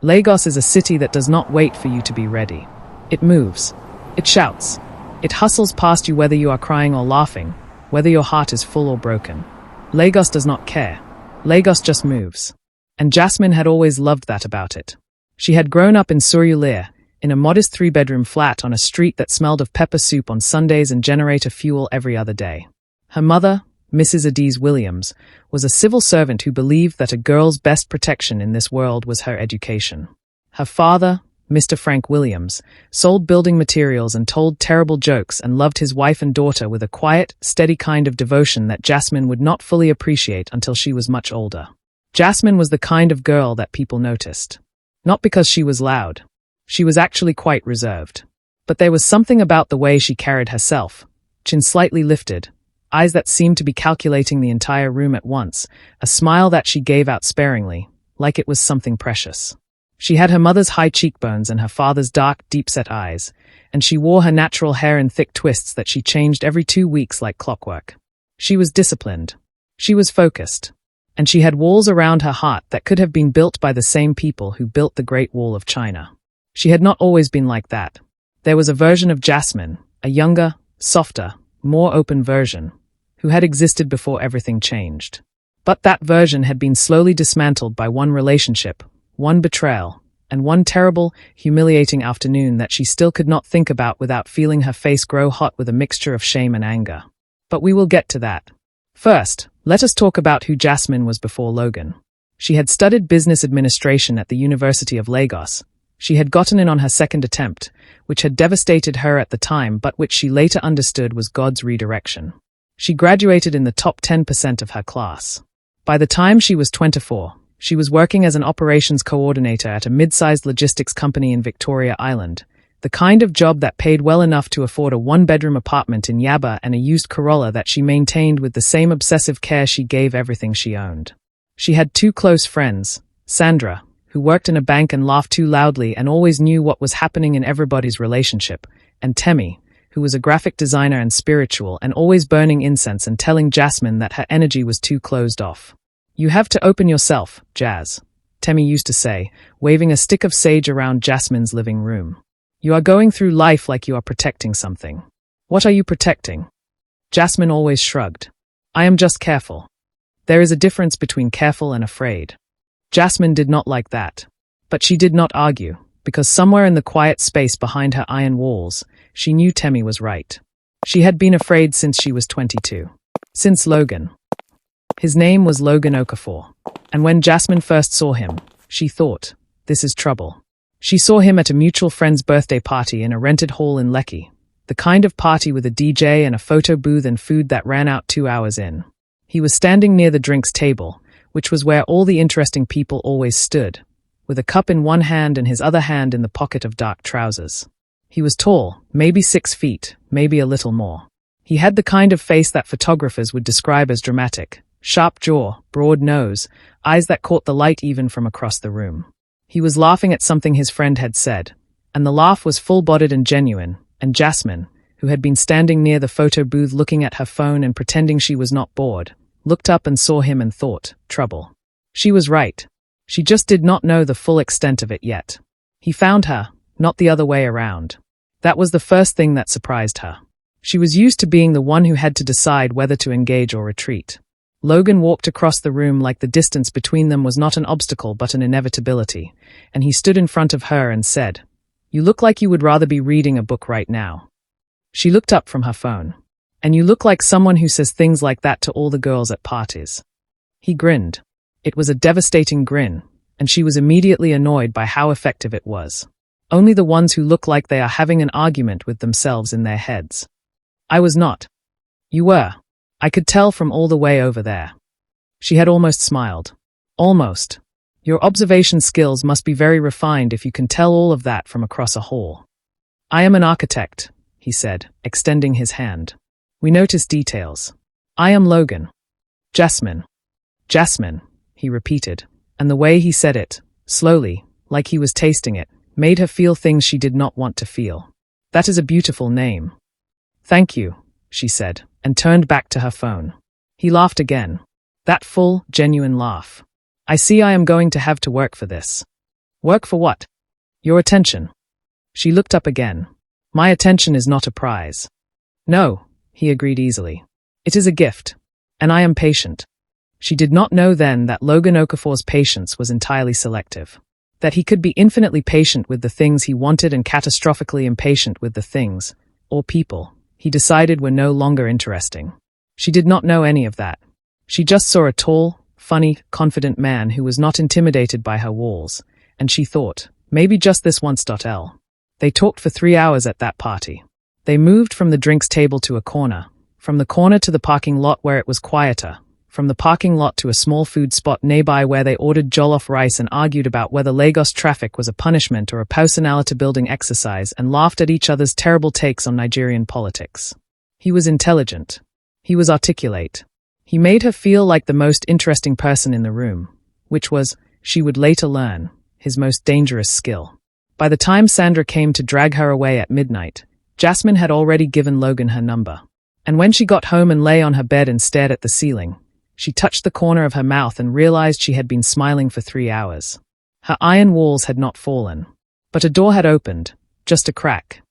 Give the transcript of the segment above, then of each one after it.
Lagos is a city that does not wait for you to be ready. It moves. It shouts. It hustles past you whether you are crying or laughing, whether your heart is full or broken. Lagos does not care. Lagos just moves. And Jasmine had always loved that about it. She had grown up in Surulere, in a modest 3-bedroom flat on a street that smelled of pepper soup on Sundays and generator fuel every other day. Her mother, Mrs. Adiz Williams, was a civil servant who believed that a girl's best protection in this world was her education. Her father, Mr. Frank Williams, sold building materials and told terrible jokes and loved his wife and daughter with a quiet, steady kind of devotion that Jasmine would not fully appreciate until she was much older. Jasmine was the kind of girl that people noticed. Not because she was loud. She was actually quite reserved. But there was something about the way she carried herself, chin slightly lifted, eyes that seemed to be calculating the entire room at once, a smile that she gave out sparingly, like it was something precious. She had her mother's high cheekbones and her father's dark, deep-set eyes, and she wore her natural hair in thick twists that she changed every 2 weeks like clockwork. She was disciplined. She was focused. And she had walls around her heart that could have been built by the same people who built the Great Wall of China. She had not always been like that. There was a version of Jasmine, a younger, softer, more open version, who had existed before everything changed. But that version had been slowly dismantled by one relationship, one betrayal, and one terrible, humiliating afternoon that she still could not think about without feeling her face grow hot with a mixture of shame and anger. But we will get to that. First, let us talk about who Jasmine was before Logan. She had studied business administration at the University of Lagos. She had gotten in on her second attempt, which had devastated her at the time but which she later understood was God's redirection. She graduated in the top 10% of her class. By the time she was 24, she was working as an operations coordinator at a mid-sized logistics company in Victoria Island, the kind of job that paid well enough to afford a 1-bedroom apartment in Yaba and a used Corolla that she maintained with the same obsessive care she gave everything she owned. She had 2 close friends, Sandra, who worked in a bank and laughed too loudly and always knew what was happening in everybody's relationship, and Temi, who was a graphic designer and spiritual and always burning incense and telling Jasmine that her energy was too closed off. "You have to open yourself, Jazz," Temi used to say, waving a stick of sage around Jasmine's living room. "You are going through life like you are protecting something. What are you protecting?" Jasmine always shrugged. "I am just careful." There is a difference between careful and afraid. Jasmine did not like that. But she did not argue, because somewhere in the quiet space behind her iron walls, she knew Temi was right. She had been afraid since she was 22. Since Logan. His name was Logan Okafor. And when Jasmine first saw him, she thought, this is trouble. She saw him at a mutual friend's birthday party in a rented hall in Lekki, the kind of party with a DJ and a photo booth and food that ran out 2 hours in. He was standing near the drinks table, which was where all the interesting people always stood, with a cup in one hand and his other hand in the pocket of dark trousers. He was tall, maybe 6 feet, maybe a little more. He had the kind of face that photographers would describe as dramatic, sharp jaw, broad nose, eyes that caught the light even from across the room. He was laughing at something his friend had said, and the laugh was full-bodied and genuine, and Jasmine, who had been standing near the photo booth looking at her phone and pretending she was not bored, looked up and saw him and thought, trouble. She was right. She just did not know the full extent of it yet. He found her, not the other way around. That was the first thing that surprised her. She was used to being the one who had to decide whether to engage or retreat. Logan walked across the room like the distance between them was not an obstacle but an inevitability, and he stood in front of her and said, "You look like you would rather be reading a book right now." She looked up from her phone. "And you look like someone who says things like that to all the girls at parties." He grinned. It was a devastating grin, and she was immediately annoyed by how effective it was. Only the ones who look like they are having an argument with themselves in their heads. "I was not." "You were. I could tell from all the way over there." She had almost smiled. "Almost. Your observation skills must be very refined if you can tell all of that from across a hall." "I am an architect," he said, extending his hand. "We notice details. I am Logan." "Jasmine." "Jasmine," he repeated, and the way he said it, slowly, like he was tasting it, made her feel things she did not want to feel. "That is a beautiful name." "Thank you," she said, and turned back to her phone. He laughed again. That full, genuine laugh. "I see I am going to have to work for this." Work for what? Your attention. She looked up again. My attention is not a prize. No, he agreed easily. It is a gift. And I am patient. She did not know then that Logan Okafor's patience was entirely selective. That he could be infinitely patient with the things he wanted and catastrophically impatient with the things, or people, he decided were no longer interesting. She did not know any of that. She just saw a tall, funny, confident man who was not intimidated by her walls, and she thought, maybe just this once.l. They talked for 3 hours at that party. They moved from the drinks table to a corner, from the corner to the parking lot where it was quieter, from the parking lot to a small food spot nearby where they ordered jollof rice and argued about whether Lagos traffic was a punishment or a personality-building exercise and laughed at each other's terrible takes on Nigerian politics. He was intelligent. He was articulate. He made her feel like the most interesting person in the room, which was, she would later learn, his most dangerous skill. By the time Sandra came to drag her away at midnight, Jasmine had already given Logan her number. And when she got home and lay on her bed and stared at the ceiling, she touched the corner of her mouth and realized she had been smiling for 3 hours. Her iron walls had not fallen. But a door had opened, just a crack.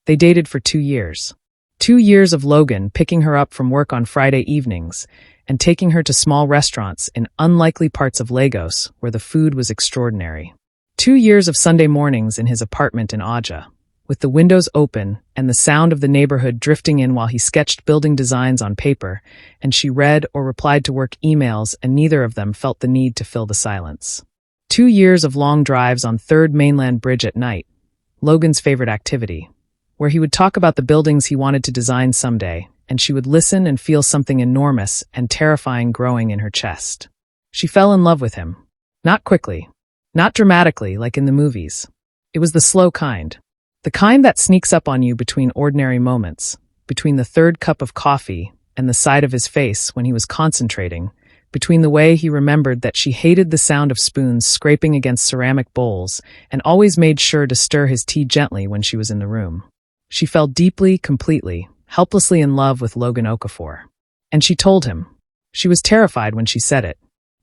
They dated for 2 years. 2 years of Logan picking her up from work on Friday evenings and taking her to small restaurants in unlikely parts of Lagos where the food was extraordinary. 2 years of Sunday mornings in his apartment in Aja, with the windows open and the sound of the neighborhood drifting in while he sketched building designs on paper, and she read or replied to work emails, and neither of them felt the need to fill the silence. 2 years of long drives on 3rd Mainland Bridge at night, Logan's favorite activity, where he would talk about the buildings he wanted to design someday, and she would listen and feel something enormous and terrifying growing in her chest. She fell in love with him. Not quickly. Not dramatically, like in the movies. It was the slow kind. The kind that sneaks up on you between ordinary moments, between the 3rd cup of coffee and the side of his face when he was concentrating, between the way he remembered that she hated the sound of spoons scraping against ceramic bowls and always made sure to stir his tea gently when she was in the room. She fell deeply, completely, helplessly in love with Logan Okafor. And she told him. She was terrified when she said it.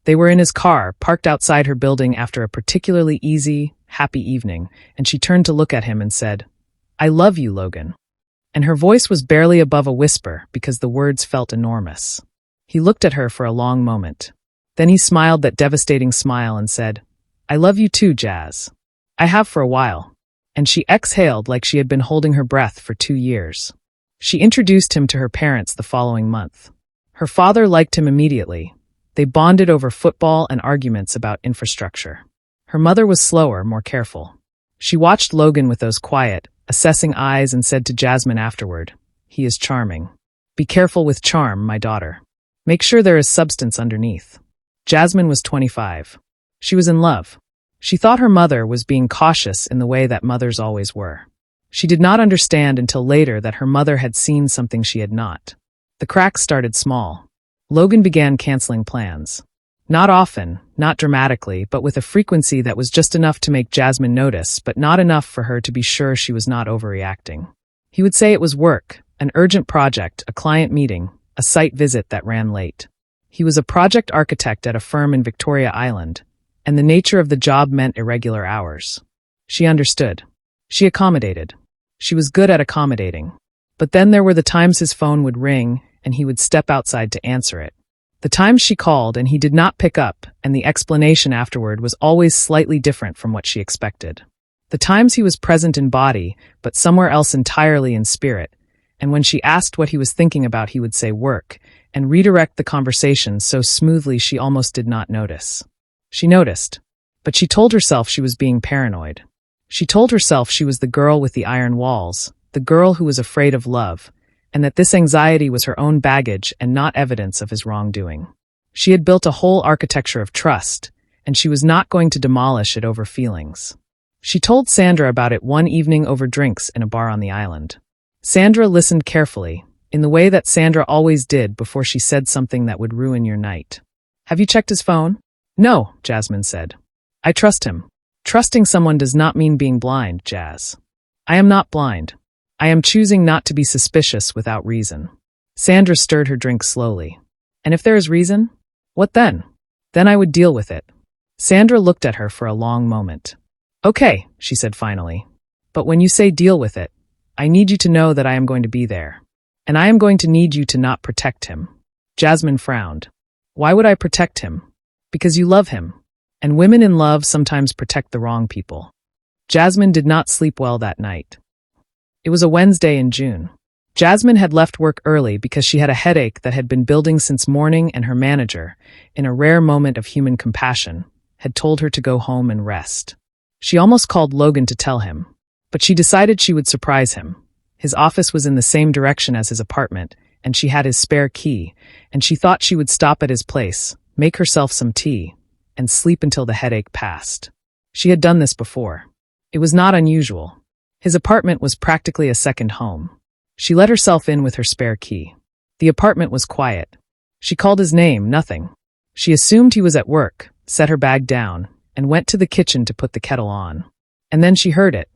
They were in his car, parked outside her building after a particularly easy, happy evening, and she turned to look at him and said, I love you, Logan. And her voice was barely above a whisper because the words felt enormous. He looked at her for a long moment. Then he smiled that devastating smile and said, I love you too, Jazz. I have for a while. And she exhaled like she had been holding her breath for 2 years. She introduced him to her parents the following month. Her father liked him immediately. They bonded over football and arguments about infrastructure. Her mother was slower, more careful. She watched Logan with those quiet, assessing eyes and said to Jasmine afterward, he is charming. Be careful with charm, my daughter. Make sure there is substance underneath. Jasmine was 25. She was in love. She thought her mother was being cautious in the way that mothers always were. She did not understand until later that her mother had seen something she had not. The cracks started small. Logan began canceling plans. Not often, not dramatically, but with a frequency that was just enough to make Jasmine notice, but not enough for her to be sure she was not overreacting. He would say it was work, an urgent project, a client meeting, a site visit that ran late. He was a project architect at a firm in Victoria Island, and the nature of the job meant irregular hours. She understood. She accommodated. She was good at accommodating. But then there were the times his phone would ring, and he would step outside to answer it. The times she called and he did not pick up, and the explanation afterward was always slightly different from what she expected. The times he was present in body, but somewhere else entirely in spirit, and when she asked what he was thinking about he would say work, and redirect the conversation so smoothly she almost did not notice. She noticed, but she told herself she was being paranoid. She told herself she was the girl with the iron walls, the girl who was afraid of love, and that this anxiety was her own baggage and not evidence of his wrongdoing. She had built a whole architecture of trust, and she was not going to demolish it over feelings. She told Sandra about it one evening over drinks in a bar on the island. Sandra listened carefully, in the way that Sandra always did before she said something that would ruin your night. Have you checked his phone? No, Jasmine said. I trust him. Trusting someone does not mean being blind, Jazz. I am not blind. I am choosing not to be suspicious without reason. Sandra stirred her drink slowly. And if there is reason? What then? Then I would deal with it. Sandra looked at her for a long moment. Okay, she said finally. But when you say deal with it, I need you to know that I am going to be there. And I am going to need you to not protect him. Jasmine frowned. Why would I protect him? Because you love him. And women in love sometimes protect the wrong people. Jasmine did not sleep well that night. It was a Wednesday in June. Jasmine had left work early because she had a headache that had been building since morning, and her manager, in a rare moment of human compassion, had told her to go home and rest. She almost called Logan to tell him, but she decided she would surprise him. His office was in the same direction as his apartment, and she had his spare key, and she thought she would stop at his place, make herself some tea, and sleep until the headache passed. She had done this before. It was not unusual. His apartment was practically a second home. She let herself in with her spare key. The apartment was quiet. She called his name, nothing. She assumed he was at work, set her bag down, and went to the kitchen to put the kettle on. And then she heard it.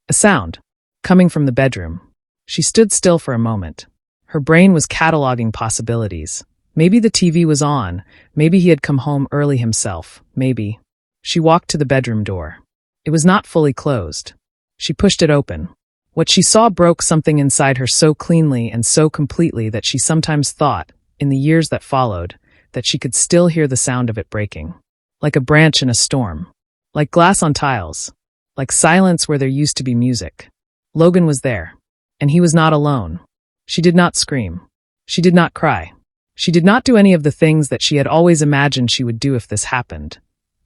A sound. Coming from the bedroom. She stood still for a moment. Her brain was cataloging possibilities. Maybe the TV was on. Maybe he had come home early himself. Maybe. She walked to the bedroom door. It was not fully closed. She pushed it open. What she saw broke something inside her so cleanly and so completely that she sometimes thought, in the years that followed, that she could still hear the sound of it breaking. Like a branch in a storm. Like glass on tiles. Like silence where there used to be music. Logan was there. And he was not alone. She did not scream. She did not cry. She did not do any of the things that she had always imagined she would do if this happened.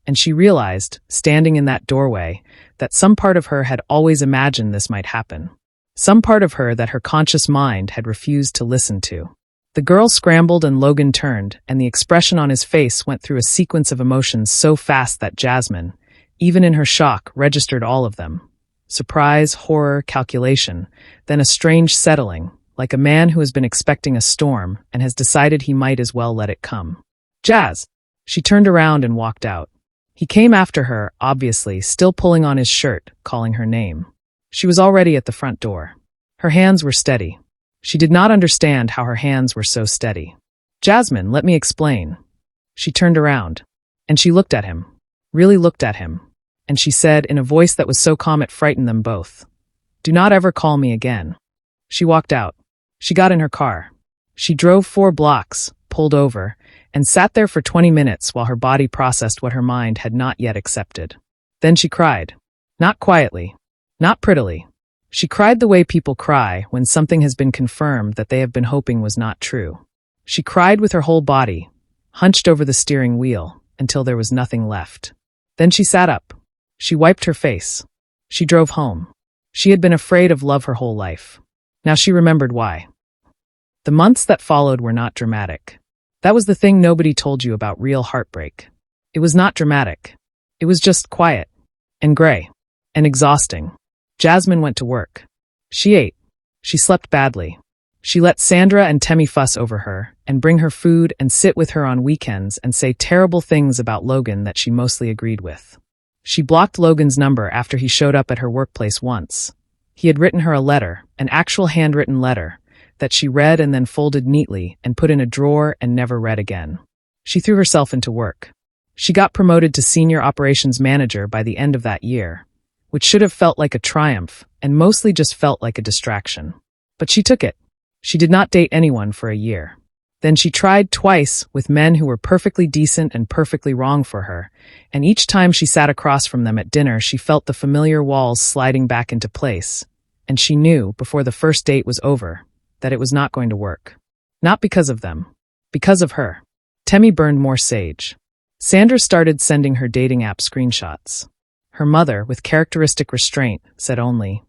And she realized, standing in that doorway, that some part of her had always imagined this might happen. Some part of her that her conscious mind had refused to listen to. The girl scrambled and Logan turned, and the expression on his face went through a sequence of emotions so fast that Jasmine, even in her shock, registered all of them. Surprise, horror, calculation, then a strange settling, like a man who has been expecting a storm and has decided he might as well let it come. Jazz! She turned around and walked out. He came after her, obviously, still pulling on his shirt, calling her name. She was already at the front door. Her hands were steady. She did not understand how her hands were so steady. Jasmine, let me explain. She turned around. And she looked at him. Really looked at him. And she said, in a voice that was so calm it frightened them both, "Do not ever call me again." She walked out. She got in her car. She drove 4 blocks, pulled over, and sat there for 20 minutes while her body processed what her mind had not yet accepted. Then she cried. Not quietly. Not prettily. She cried the way people cry when something has been confirmed that they have been hoping was not true. She cried with her whole body, hunched over the steering wheel, until there was nothing left. Then she sat up. She wiped her face. She drove home. She had been afraid of love her whole life. Now she remembered why. The months that followed were not dramatic. That was the thing nobody told you about real heartbreak. It was not dramatic. It was just quiet. And gray. And exhausting. Jasmine went to work. She ate. She slept badly. She let Sandra and Temmie fuss over her, and bring her food and sit with her on weekends and say terrible things about Logan that she mostly agreed with. She blocked Logan's number after he showed up at her workplace once. He had written her a letter, an actual handwritten letter, that she read and then folded neatly and put in a drawer and never read again. She threw herself into work. She got promoted to senior operations manager by the end of that year, which should have felt like a triumph and mostly just felt like a distraction. But she took it. She did not date anyone for a year. Then she tried twice with men who were perfectly decent and perfectly wrong for her, and each time she sat across from them at dinner she felt the familiar walls sliding back into place, and she knew, before the first date was over, that it was not going to work. Not because of them. Because of her. Temmie burned more sage. Sandra started sending her dating app screenshots. Her mother, with characteristic restraint, said only,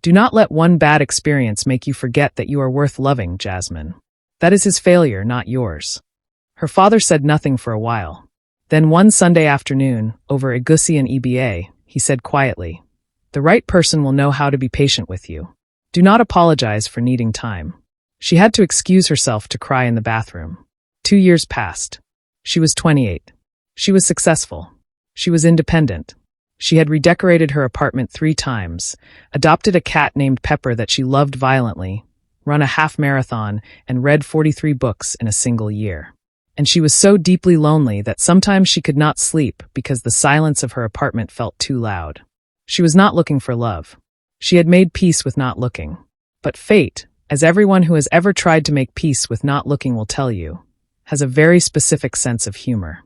"Do not let one bad experience make you forget that you are worth loving, Jasmine. That is his failure, not yours." Her father said nothing for a while. Then one Sunday afternoon, over Egusi and EBA, he said quietly, "The right person will know how to be patient with you. Do not apologize for needing time." She had to excuse herself to cry in the bathroom. 2 years passed. She was 28. She was successful. She was independent. She had redecorated her apartment 3 times, adopted a cat named Pepper that she loved violently, run a half marathon, and read 43 books in a single year. And she was so deeply lonely that sometimes she could not sleep because the silence of her apartment felt too loud. She was not looking for love. She had made peace with not looking. But fate, as everyone who has ever tried to make peace with not looking will tell you, has a very specific sense of humor.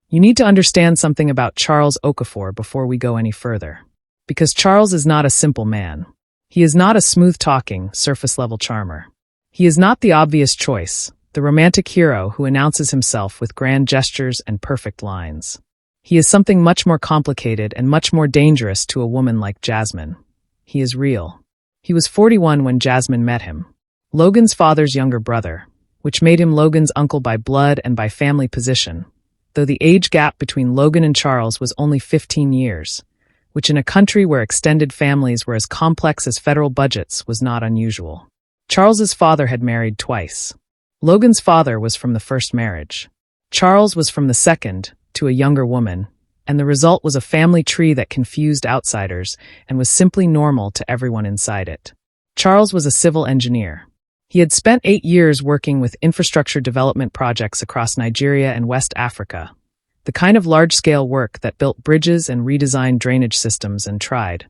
You need to understand something about Charles Okafor before we go any further. Because Charles is not a simple man. He is not a smooth-talking, surface-level charmer. He is not the obvious choice, the romantic hero who announces himself with grand gestures and perfect lines. He is something much more complicated and much more dangerous to a woman like Jasmine. He is real. He was 41 when Jasmine met him. Logan's father's younger brother, which made him Logan's uncle by blood and by family position, though the age gap between Logan and Charles was only 15 years, which in a country where extended families were as complex as federal budgets was not unusual. Charles's father had married twice. Logan's father was from the first marriage. Charles was from the second, to a younger woman, and the result was a family tree that confused outsiders and was simply normal to everyone inside it. Charles was a civil engineer. He had spent 8 years working with infrastructure development projects across Nigeria and West Africa, the kind of large-scale work that built bridges and redesigned drainage systems and tried,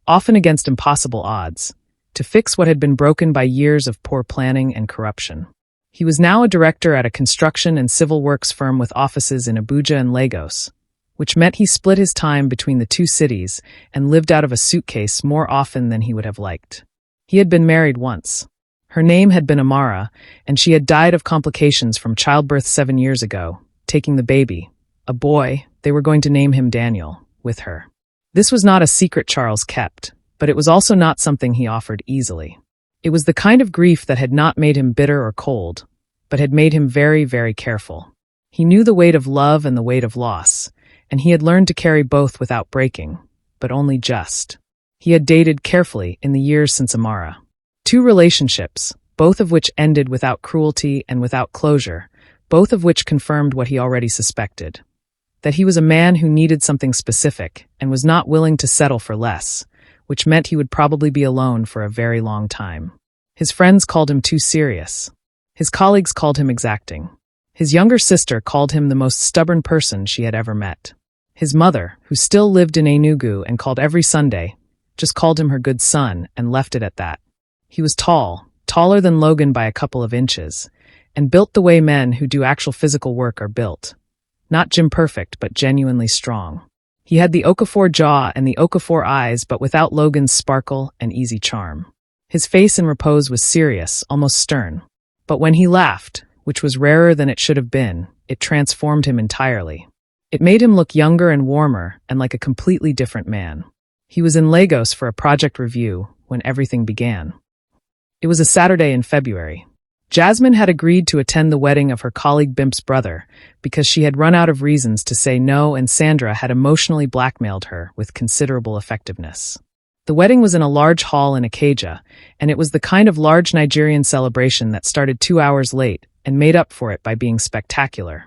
often against impossible odds, to fix what had been broken by years of poor planning and corruption. He was now a director at a construction and civil works firm with offices in Abuja and Lagos, which meant he split his time between the two cities and lived out of a suitcase more often than he would have liked. He had been married once. Her name had been Amara, and she had died of complications from childbirth 7 years ago, taking the baby, a boy, they were going to name him Daniel, with her. This was not a secret Charles kept, but it was also not something he offered easily. It was the kind of grief that had not made him bitter or cold, but had made him very, very careful. He knew the weight of love and the weight of loss, and he had learned to carry both without breaking, but only just. He had dated carefully in the years since Amara. 2 relationships, both of which ended without cruelty and without closure, both of which confirmed what he already suspected. That he was a man who needed something specific and was not willing to settle for less, which meant he would probably be alone for a very long time. His friends called him too serious. His colleagues called him exacting. His younger sister called him the most stubborn person she had ever met. His mother, who still lived in Enugu and called every Sunday, just called him her good son and left it at that. He was tall, taller than Logan by a couple of inches, and built the way men who do actual physical work are built. Not gym perfect, but genuinely strong. He had the Okafor jaw and the Okafor eyes, but without Logan's sparkle and easy charm. His face in repose was serious, almost stern. But when he laughed, which was rarer than it should have been, it transformed him entirely. It made him look younger and warmer and like a completely different man. He was in Lagos for a project review when everything began. It was a Saturday in February. Jasmine had agreed to attend the wedding of her colleague Bimp's brother because she had run out of reasons to say no, and Sandra had emotionally blackmailed her with considerable effectiveness. The wedding was in a large hall in Ikeja, and it was the kind of large Nigerian celebration that started 2 hours late and made up for it by being spectacular.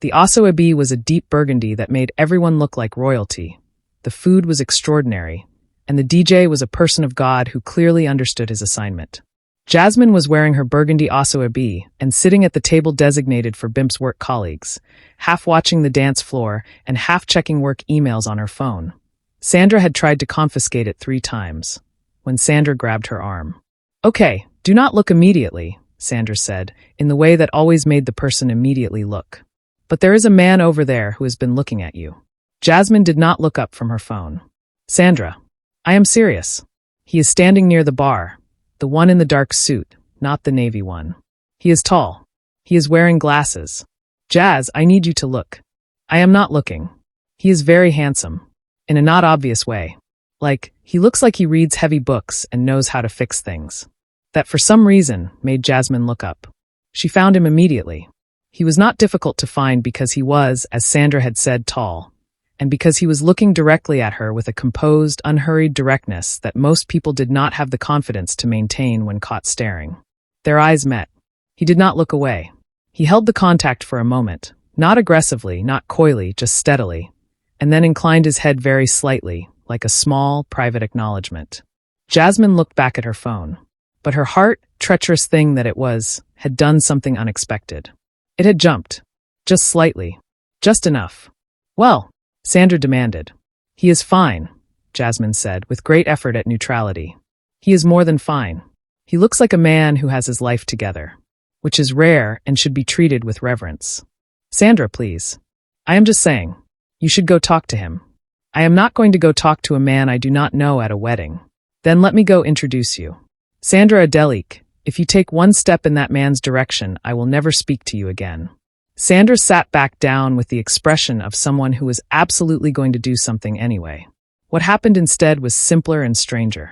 The aso-ebi was a deep burgundy that made everyone look like royalty. The food was extraordinary, and the DJ was a person of God who clearly understood his assignment. Jasmine was wearing her burgundy aso-ebi and sitting at the table designated for Bimp's work colleagues, half watching the dance floor and half checking work emails on her phone. Sandra had tried to confiscate it 3 times, when Sandra grabbed her arm. "Okay, do not look immediately," Sandra said, in the way that always made the person immediately look. "But there is a man over there who has been looking at you." Jasmine did not look up from her phone. "Sandra, I am serious. He is standing near the bar. The one in the dark suit, not the navy one. He is tall. He is wearing glasses. Jazz, I need you to look." "I am not looking. He is very handsome. In a not obvious way. Like, he looks like he reads heavy books and knows how to fix things." That for some reason made Jasmine look up. She found him immediately. He was not difficult to find because he was, as Sandra had said, tall, and because he was looking directly at her with a composed, unhurried directness that most people did not have the confidence to maintain when caught staring. Their eyes met. He did not look away. He held the contact for a moment, not aggressively, not coyly, just steadily, and then inclined his head very slightly, like a small, private acknowledgement. Jasmine looked back at her phone, but her heart, treacherous thing that it was, had done something unexpected. It had jumped. Just slightly. Just enough. Well, Sandra demanded. He is fine, Jasmine said, with great effort at neutrality. He is more than fine. He looks like a man who has his life together, which is rare and should be treated with reverence. Sandra, please. I am just saying. You should go talk to him. I am not going to go talk to a man I do not know at a wedding. Then let me go introduce you. Sandra Adelik, if you take one step in that man's direction, I will never speak to you again. Sandra sat back down with the expression of someone who was absolutely going to do something anyway. What happened instead was simpler and stranger.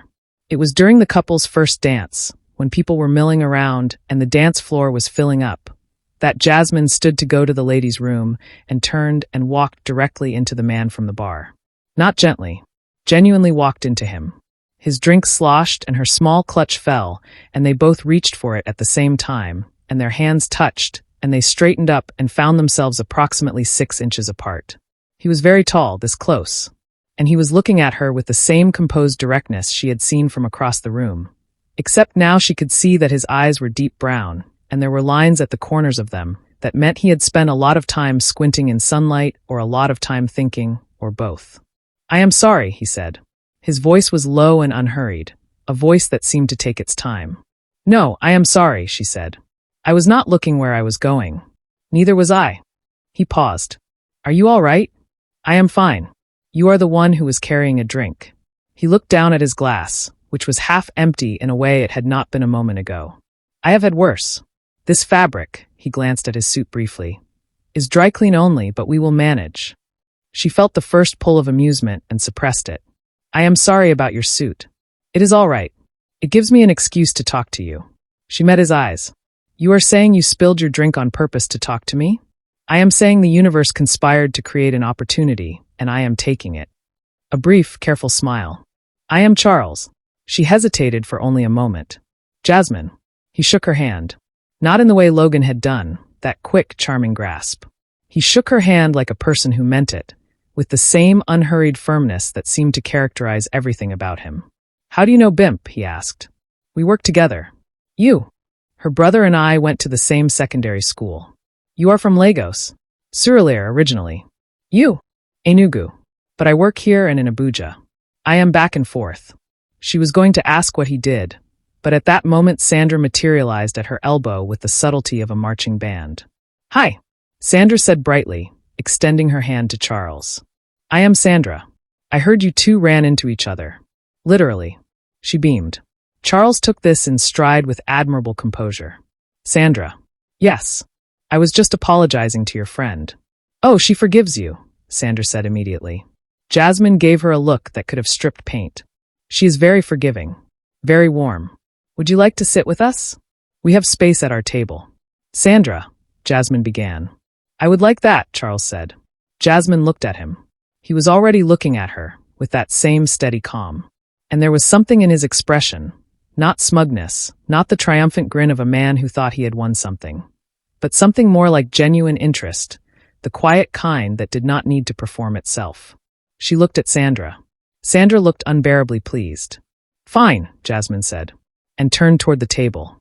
It was during the couple's first dance, when people were milling around and the dance floor was filling up, that Jasmine stood to go to the ladies' room and turned and walked directly into the man from the bar. Not gently, genuinely walked into him. His drink sloshed and her small clutch fell, and they both reached for it at the same time, and their hands touched, and they straightened up and found themselves approximately 6 inches apart. He was very tall, this close, and he was looking at her with the same composed directness she had seen from across the room. Except now she could see that his eyes were deep brown, and there were lines at the corners of them that meant he had spent a lot of time squinting in sunlight or a lot of time thinking, or both. I am sorry, he said. His voice was low and unhurried, a voice that seemed to take its time. No, I am sorry, she said. I was not looking where I was going. Neither was I. He paused. Are you all right? I am fine. You are the one who was carrying a drink. He looked down at his glass, which was half empty in a way it had not been a moment ago. I have had worse. This fabric, he glanced at his suit briefly, is dry clean only, but we will manage. She felt the first pull of amusement and suppressed it. I am sorry about your suit. It is all right. It gives me an excuse to talk to you. She met his eyes. You are saying you spilled your drink on purpose to talk to me? I am saying the universe conspired to create an opportunity, and I am taking it. A brief, careful smile. I am Charles. She hesitated for only a moment. Jasmine. He shook her hand. Not in the way Logan had done, that quick, charming grasp. He shook her hand like a person who meant it, with the same unhurried firmness that seemed to characterize everything about him. How do you know Bimp? He asked. We work together. You. Her brother and I went to the same secondary school. You are from Lagos. Surulere originally. You. Enugu. But I work here and in Abuja. I am back and forth. She was going to ask what he did, but at that moment Sandra materialized at her elbow with the subtlety of a marching band. Hi, Sandra said brightly, extending her hand to Charles. I am Sandra. I heard you two ran into each other. Literally. She beamed. Charles took this in stride with admirable composure. Sandra. Yes. I was just apologizing to your friend. Oh, she forgives you, Sandra said immediately. Jasmine gave her a look that could have stripped paint. She is very forgiving. Very warm. Would you like to sit with us? We have space at our table. Sandra, Jasmine began. I would like that, Charles said. Jasmine looked at him. He was already looking at her, with that same steady calm. And there was something in his expression, not smugness, not the triumphant grin of a man who thought he had won something, but something more like genuine interest, the quiet kind that did not need to perform itself. She looked at Sandra. Sandra looked unbearably pleased. Fine, Jasmine said, and turned toward the table.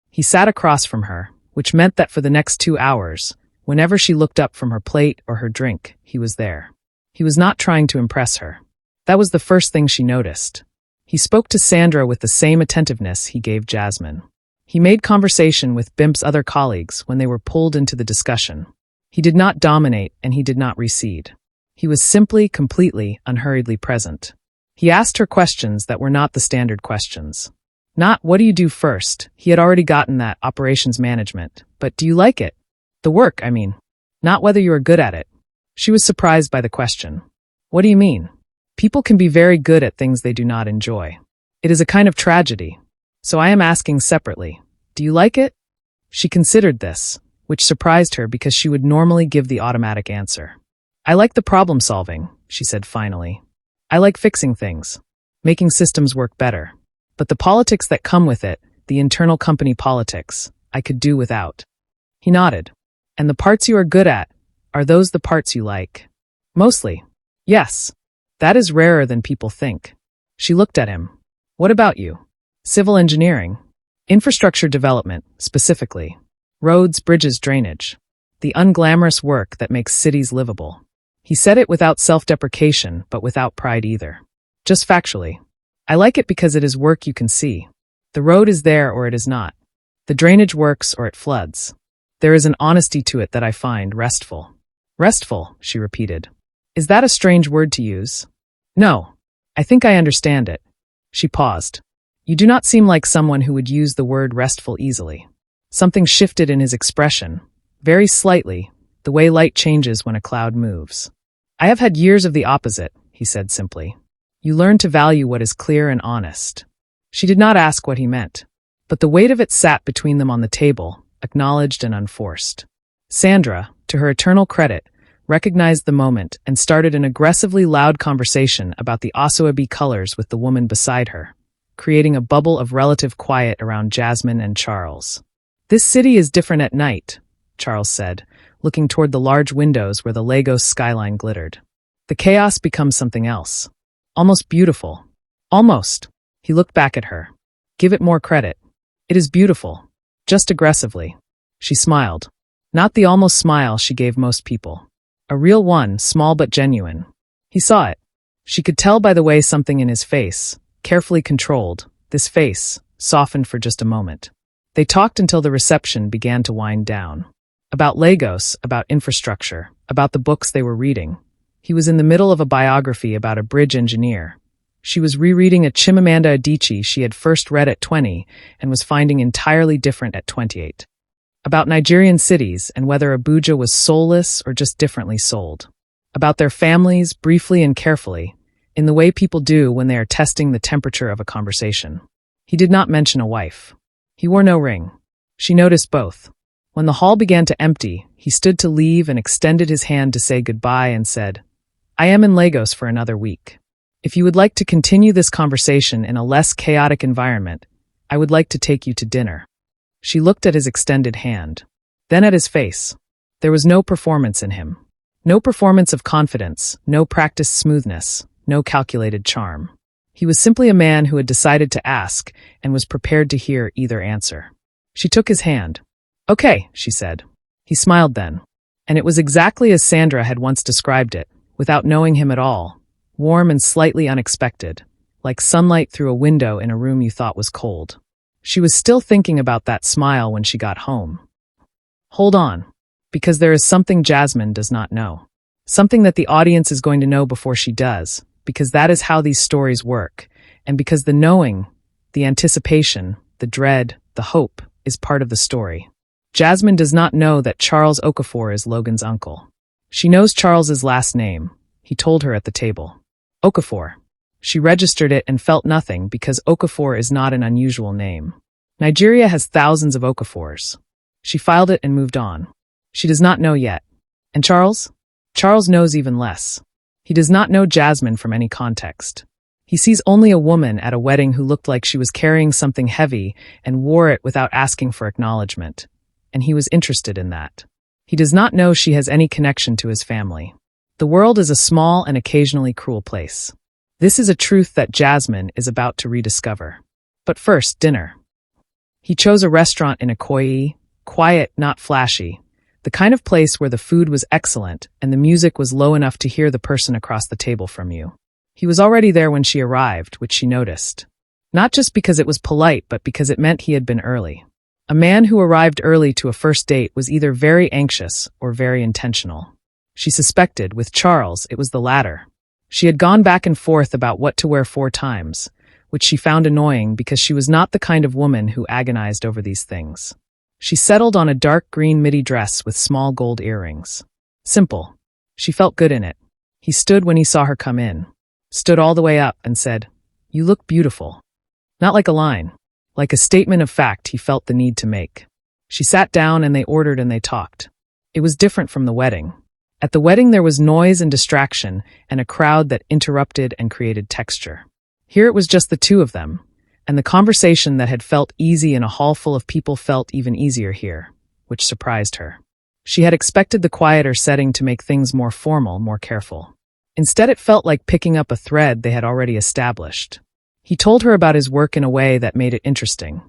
He sat across from her, which meant that for the next 2 hours, whenever she looked up from her plate or her drink, he was there. He was not trying to impress her. That was the first thing she noticed. He spoke to Sandra with the same attentiveness he gave Jasmine. He made conversation with Bimp's other colleagues when they were pulled into the discussion. He did not dominate and he did not recede. He was simply, completely, unhurriedly present. He asked her questions that were not the standard questions. Not, what do you do first? He had already gotten that, operations management. But do you like it? The work, I mean. Not whether you are good at it. She was surprised by the question. What do you mean? People can be very good at things they do not enjoy. It is a kind of tragedy. So I am asking separately. Do you like it? She considered this, which surprised her because she would normally give the automatic answer. I like the problem solving, she said finally. I like fixing things, making systems work better. But the politics that come with it, the internal company politics, I could do without. He nodded. And the parts you are good at, are those the parts you like? Mostly. Yes. That is rarer than people think. She looked at him. What about you? Civil engineering. Infrastructure development, specifically. Roads, bridges, drainage. The unglamorous work that makes cities livable. He said it without self-deprecation, but without pride either. Just factually. I like it because it is work you can see. The road is there or it is not. The drainage works or it floods. There is an honesty to it that I find restful. Restful, she repeated. Is that a strange word to use? No. I think I understand it. She paused. You do not seem like someone who would use the word restful easily. Something shifted in his expression, very slightly, the way light changes when a cloud moves. I have had years of the opposite, he said simply. You learn to value what is clear and honest. She did not ask what he meant, but the weight of it sat between them on the table, acknowledged and unforced. Sandra, to her eternal credit, recognized the moment and started an aggressively loud conversation about the Asoebi colors with the woman beside her, creating a bubble of relative quiet around Jasmine and Charles. This city is different at night, Charles said, looking toward the large windows where the Lagos skyline glittered. The chaos becomes something else. Almost beautiful. Almost. He looked back at her. Give it more credit. It is beautiful. Just aggressively. She smiled. Not the almost smile she gave most people. A real one, small but genuine. He saw it. She could tell by the way something in his face, carefully controlled, this face, softened for just a moment. They talked until the reception began to wind down. About Lagos, about infrastructure, about the books they were reading. He was in the middle of a biography about a bridge engineer. She was rereading a Chimamanda Adichie she had first read at 20 and was finding entirely different at 28. About Nigerian cities and whether Abuja was soulless or just differently sold. About their families, briefly and carefully, in the way people do when they are testing the temperature of a conversation. He did not mention a wife. He wore no ring. She noticed both. When the hall began to empty, he stood to leave and extended his hand to say goodbye and said, I am in Lagos for another week. If you would like to continue this conversation in a less chaotic environment, I would like to take you to dinner. She looked at his extended hand, then at his face. There was no performance in him. No performance of confidence, no practiced smoothness, no calculated charm. He was simply a man who had decided to ask and was prepared to hear either answer. She took his hand. Okay, she said. He smiled then. And it was exactly as Sandra had once described it, without knowing him at all, warm and slightly unexpected, like sunlight through a window in a room you thought was cold. She was still thinking about that smile when she got home. Hold on, because there is something Jasmine does not know. Something that the audience is going to know before she does, because that is how these stories work, and because the knowing, the anticipation, the dread, the hope, is part of the story. Jasmine does not know that Charles Okafor is Logan's uncle. She knows Charles's last name. He told her at the table. Okafor. She registered it and felt nothing because Okafor is not an unusual name. Nigeria has thousands of Okafors. She filed it and moved on. She does not know yet. And Charles? Charles knows even less. He does not know Jasmine from any context. He sees only a woman at a wedding who looked like she was carrying something heavy and wore it without asking for acknowledgement. And he was interested in that. He does not know she has any connection to his family. The world is a small and occasionally cruel place. This is a truth that Jasmine is about to rediscover. But first, dinner. He chose a restaurant in Ikoyi, quiet, not flashy, the kind of place where the food was excellent and the music was low enough to hear the person across the table from you. He was already there when she arrived, which she noticed. Not just because it was polite, but because it meant he had been early. A man who arrived early to a first date was either very anxious or very intentional. She suspected, with Charles, it was the latter. She had gone back and forth about what to wear 4 times, which she found annoying because she was not the kind of woman who agonized over these things. She settled on a dark green midi dress with small gold earrings. Simple. She felt good in it. He stood when he saw her come in. Stood all the way up and said, "You look beautiful." Not like a line. Like a statement of fact he felt the need to make. She sat down and they ordered and they talked. It was different from the wedding. At the wedding there was noise and distraction and a crowd that interrupted and created texture. Here it was just the two of them, and the conversation that had felt easy in a hall full of people felt even easier here, which surprised her. She had expected the quieter setting to make things more formal, more careful. Instead it felt like picking up a thread they had already established. He told her about his work in a way that made it interesting.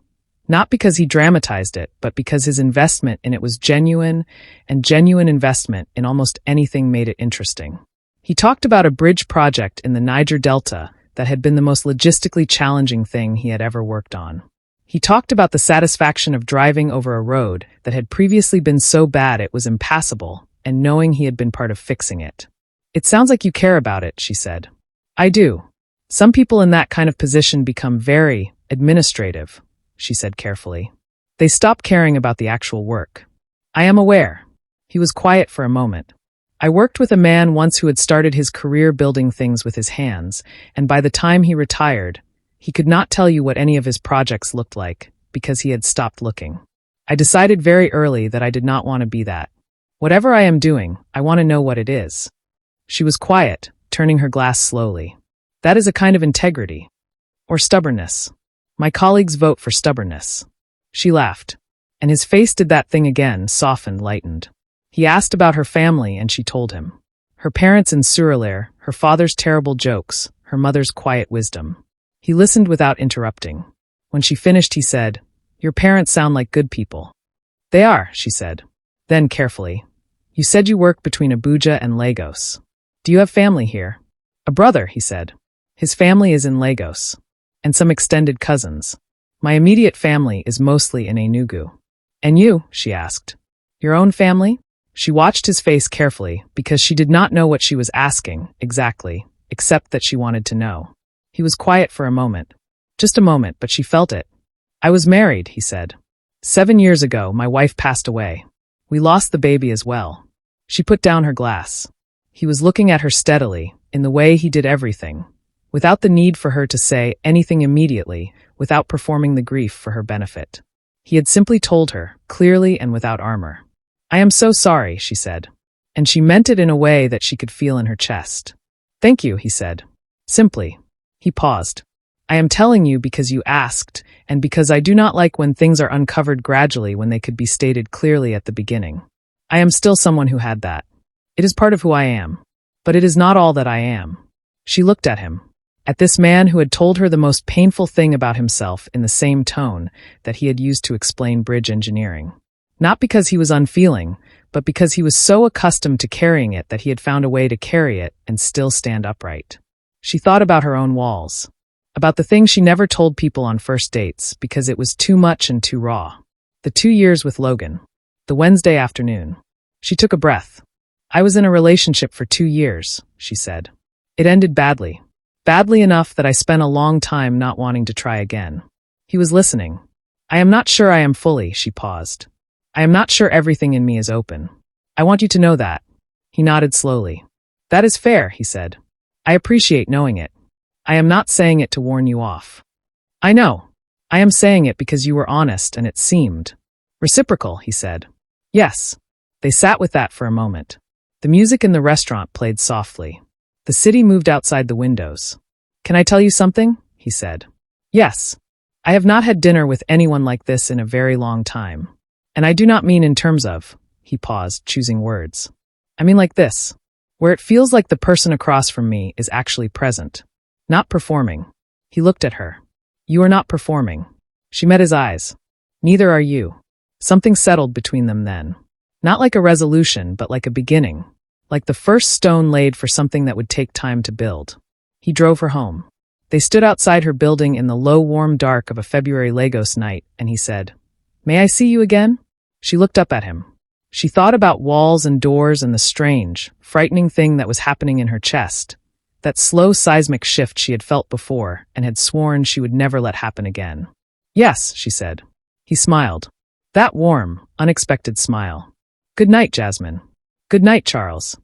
Not because he dramatized it, but because his investment in it was genuine, and genuine investment in almost anything made it interesting. He talked about a bridge project in the Niger Delta that had been the most logistically challenging thing he had ever worked on. He talked about the satisfaction of driving over a road that had previously been so bad it was impassable, and knowing he had been part of fixing it. "It sounds like you care about it," she said. "I do. Some people in that kind of position become very administrative," she said carefully. "They stop caring about the actual work." "I am aware." He was quiet for a moment. "I worked with a man once who had started his career building things with his hands, and by the time he retired, he could not tell you what any of his projects looked like, because he had stopped looking. I decided very early that I did not want to be that. Whatever I am doing, I want to know what it is." She was quiet, turning her glass slowly. "That is a kind of integrity. Or stubbornness. My colleagues vote for stubbornness." She laughed. And his face did that thing again, softened, lightened. He asked about her family, and she told him. Her parents in Surelaire, her father's terrible jokes, her mother's quiet wisdom. He listened without interrupting. When she finished, he said, "Your parents sound like good people." "They are," she said. Then, carefully, "You said you work between Abuja and Lagos. Do you have family here?" "A brother," he said. "His family is in Lagos. And some extended cousins. My immediate family is mostly in Enugu." "And you?" she asked. "Your own family?" She watched his face carefully, because she did not know what she was asking, exactly, except that she wanted to know. He was quiet for a moment. Just a moment, but she felt it. "I was married," he said. 7 years ago, my wife passed away. We lost the baby as well." She put down her glass. He was looking at her steadily, in the way he did everything, without the need for her to say anything immediately, without performing the grief for her benefit. He had simply told her, clearly and without armor. "I am so sorry," she said. And she meant it in a way that she could feel in her chest. "Thank you," he said. Simply. He paused. "I am telling you because you asked, and because I do not like when things are uncovered gradually when they could be stated clearly at the beginning. I am still someone who had that. It is part of who I am. But it is not all that I am." She looked at him. At this man who had told her the most painful thing about himself in the same tone that he had used to explain bridge engineering. Not because he was unfeeling, but because he was so accustomed to carrying it that he had found a way to carry it and still stand upright. She thought about her own walls. About the thing she never told people on first dates because it was too much and too raw. The 2 years with Logan. The Wednesday afternoon. She took a breath. "I was in a relationship for 2 years, she said. "It ended badly. Badly enough that I spent a long time not wanting to try again." He was listening. "I am not sure I am fully," she paused. "I am not sure everything in me is open. I want you to know that." He nodded slowly. "That is fair," he said. "I appreciate knowing it. I am not saying it to warn you off. I know. I am saying it because you were honest and it seemed reciprocal," he said. "Yes." They sat with that for a moment. The music in the restaurant played softly. The city moved outside the windows. "Can I tell you something?" he said. "Yes. I have not had dinner with anyone like this in a very long time. And I do not mean in terms of," he paused, choosing words. "I mean like this, where it feels like the person across from me is actually present. Not performing." He looked at her. "You are not performing." She met his eyes. "Neither are you." Something settled between them then. Not like a resolution, but like a beginning. Like the first stone laid for something that would take time to build. He drove her home. They stood outside her building in the low, warm dark of a February Lagos night, and he said, "May I see you again?" She looked up at him. She thought about walls and doors and the strange, frightening thing that was happening in her chest, that slow seismic shift she had felt before and had sworn she would never let happen again. "Yes," she said. He smiled. That warm, unexpected smile. "Good night, Jasmine." "Good night, Charles."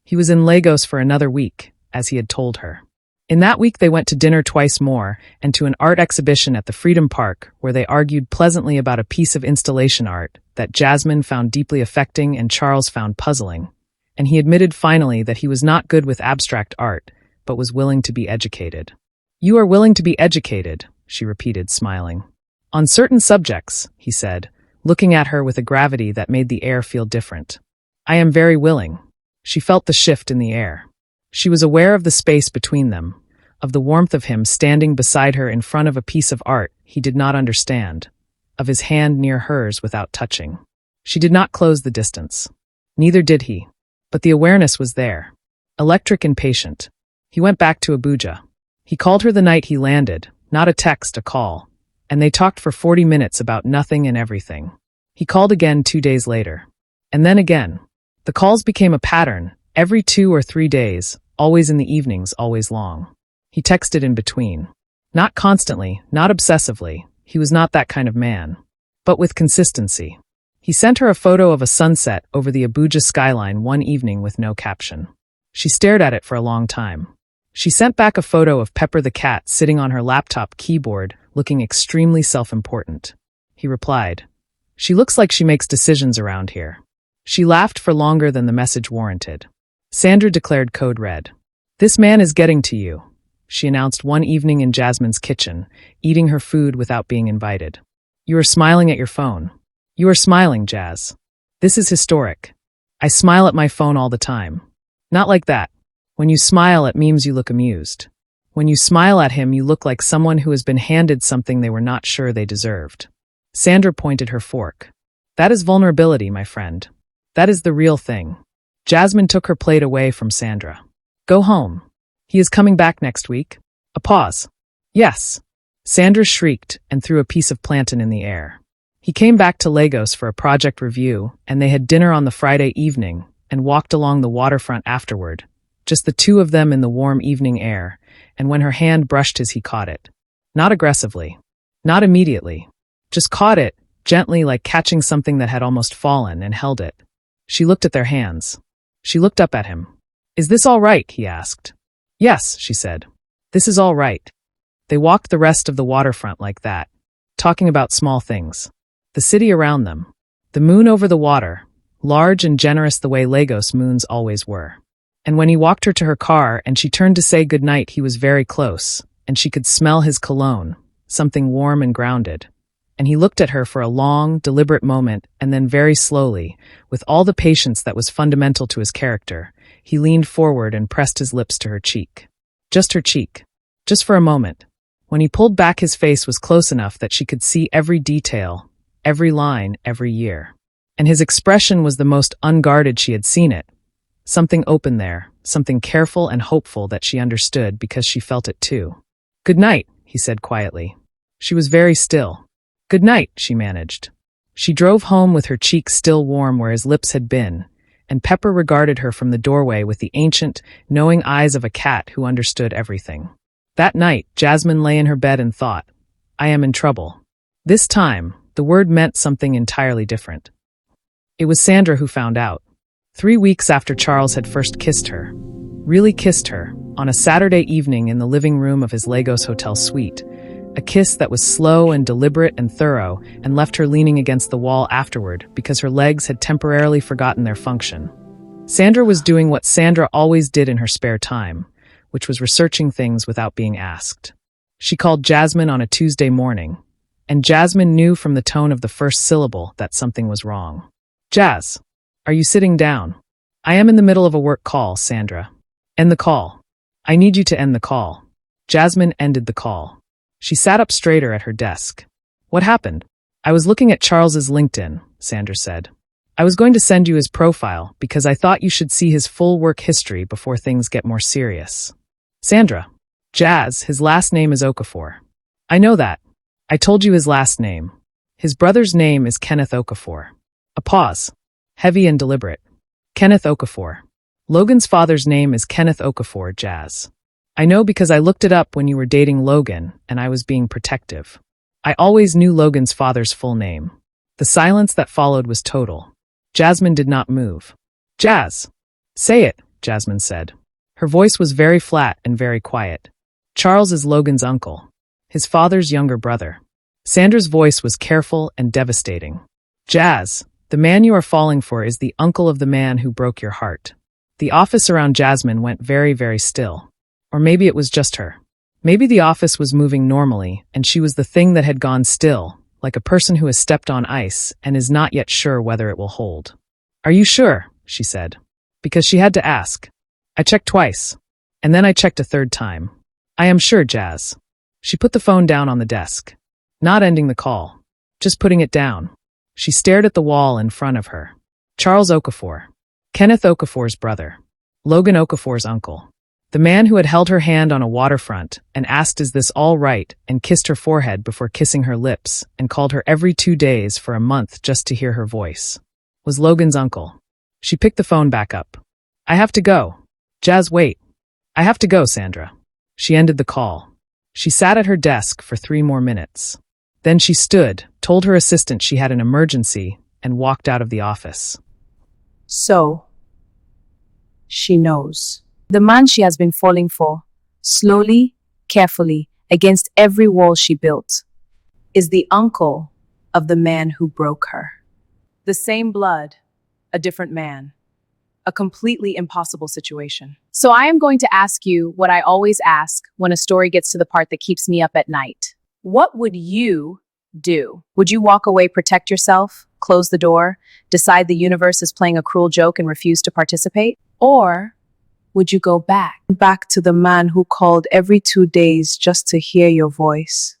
He was in Lagos for another week, as he had told her. In that week they went to dinner twice more, and to an art exhibition at the Freedom Park, where they argued pleasantly about a piece of installation art that Jasmine found deeply affecting and Charles found puzzling, and he admitted finally that he was not good with abstract art, but was willing to be educated. "You are willing to be educated," she repeated, smiling. "On certain subjects," he said, looking at her with a gravity that made the air feel different. "I am very willing." She felt the shift in the air. She was aware of the space between them, of the warmth of him standing beside her in front of a piece of art he did not understand, of his hand near hers without touching. She did not close the distance. Neither did he. But the awareness was there. Electric and patient. He went back to Abuja. He called her the night he landed, not a text, a call. And they talked for 40 minutes about nothing and everything. He called again 2 days later. And then again. The calls became a pattern, every 2 or 3 days, always in the evenings, always long. He texted in between. Not constantly, not obsessively. He was not that kind of man. But with consistency. He sent her a photo of a sunset over the Abuja skyline one evening with no caption. She stared at it for a long time. She sent back a photo of Pepper the cat sitting on her laptop keyboard, looking extremely self-important. He replied, "She looks like she makes decisions around here." She laughed for longer than the message warranted. Sandra declared code red. "This man is getting to you," she announced one evening in Jasmine's kitchen, eating her food without being invited. "You are smiling at your phone." "You are smiling, Jazz. This is historic. I smile at my phone all the time." "Not like that. When you smile, it means you look amused. When you smile at him, you look like someone who has been handed something they were not sure they deserved." Sandra pointed her fork. "That is vulnerability, my friend. That is the real thing." Jasmine took her plate away from Sandra. "Go home. He is coming back next week." A pause. "Yes." Sandra shrieked and threw a piece of plantain in the air. He came back to Lagos for a project review, and they had dinner on the Friday evening and walked along the waterfront afterward, just the two of them in the warm evening air, and when her hand brushed his, he caught it. Not aggressively. Not immediately. Just caught it, gently, like catching something that had almost fallen, and held it. She looked at their hands. She looked up at him. "Is this all right?" he asked. "Yes," she said. "This is all right." They walked the rest of the waterfront like that, talking about small things. The city around them. The moon over the water, large and generous the way Lagos moons always were. And when he walked her to her car and she turned to say goodnight, he was very close, and she could smell his cologne, something warm and grounded. And he looked at her for a long, deliberate moment, and then very slowly, with all the patience that was fundamental to his character, he leaned forward and pressed his lips to her cheek. Just her cheek. Just for a moment. When he pulled back, his face was close enough that she could see every detail, every line, every year. And his expression was the most unguarded she had seen it. Something open there, something careful and hopeful that she understood because she felt it too. "Good night," he said quietly. She was very still. "Good night," she managed. She drove home with her cheek still warm where his lips had been, and Pepper regarded her from the doorway with the ancient, knowing eyes of a cat who understood everything. That night, Jasmine lay in her bed and thought, "I am in trouble." This time, the word meant something entirely different. It was Sandra who found out. 3 weeks after Charles had first kissed her, really kissed her, on a Saturday evening in the living room of his Lagos hotel suite, a kiss that was slow and deliberate and thorough and left her leaning against the wall afterward because her legs had temporarily forgotten their function. Sandra was doing what Sandra always did in her spare time, which was researching things without being asked. She called Jasmine on a Tuesday morning, and Jasmine knew from the tone of the first syllable that something was wrong. "Jazz, are you sitting down?" "I am in the middle of a work call, Sandra." "End the call." "I need you to end the call." Jasmine ended the call. She sat up straighter at her desk. "What happened?" "I was looking at Charles's LinkedIn," Sandra said. "I was going to send you his profile because I thought you should see his full work history before things get more serious." "Sandra." "Jazz, his last name is Okafor." "I know that. I told you his last name. His brother's name is Kenneth Okafor." A pause. Heavy and deliberate. "Kenneth Okafor. Logan's father's name is Kenneth Okafor, Jazz. I know because I looked it up when you were dating Logan, and I was being protective. I always knew Logan's father's full name." The silence that followed was total. Jasmine did not move. "Jazz." "Say it," Jasmine said. Her voice was very flat and very quiet. "Charles is Logan's uncle. His father's younger brother." Sandra's voice was careful and devastating. "Jazz, the man you are falling for is the uncle of the man who broke your heart." The office around Jasmine went very, very still. Or maybe it was just her. Maybe the office was moving normally, and she was the thing that had gone still, like a person who has stepped on ice and is not yet sure whether it will hold. "Are you sure?" she said. Because she had to ask. "I checked twice. And then I checked a third time." "I am sure, Jazz." She put the phone down on the desk. not ending the call, just putting it down. She stared at the wall in front of her. Charles Okafor, Kenneth Okafor's brother, Logan Okafor's uncle. The man who had held her hand on a waterfront and asked, "Is this all right?" and kissed her forehead before kissing her lips and called her every 2 days for a month just to hear her voice, was Logan's uncle. She picked the phone back up. "I have to go. Jazz, wait. I have to go, Sandra." She ended the call. She sat at her desk for 3 more minutes. Then she stood, told her assistant she had an emergency, and walked out of the office. So, she knows. The man she has been falling for, slowly, carefully, against every wall she built, is the uncle of the man who broke her. The same blood, a different man. A completely impossible situation. So I am going to ask you what I always ask when a story gets to the part that keeps me up at night. What would you do? Would you walk away, protect yourself, close the door, decide the universe is playing a cruel joke and refuse to participate? Or would you go back to the man who called every 2 days just to hear your voice?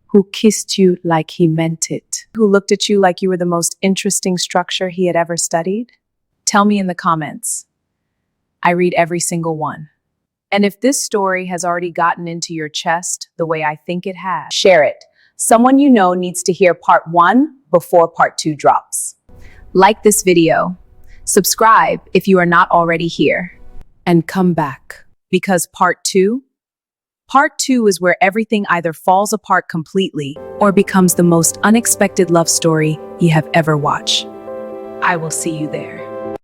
Who kissed you like he meant it? Who looked at you like you were the most interesting structure he had ever studied? Tell me in the comments. I read every single one. And if this story has already gotten into your chest the way I think it has, share it. Someone you know needs to hear part 1 before part 2 drops. Like this video. Subscribe if you are not already here. And come back. Because part 2 is where everything either falls apart completely or becomes the most unexpected love story you have ever watched. I will see you there.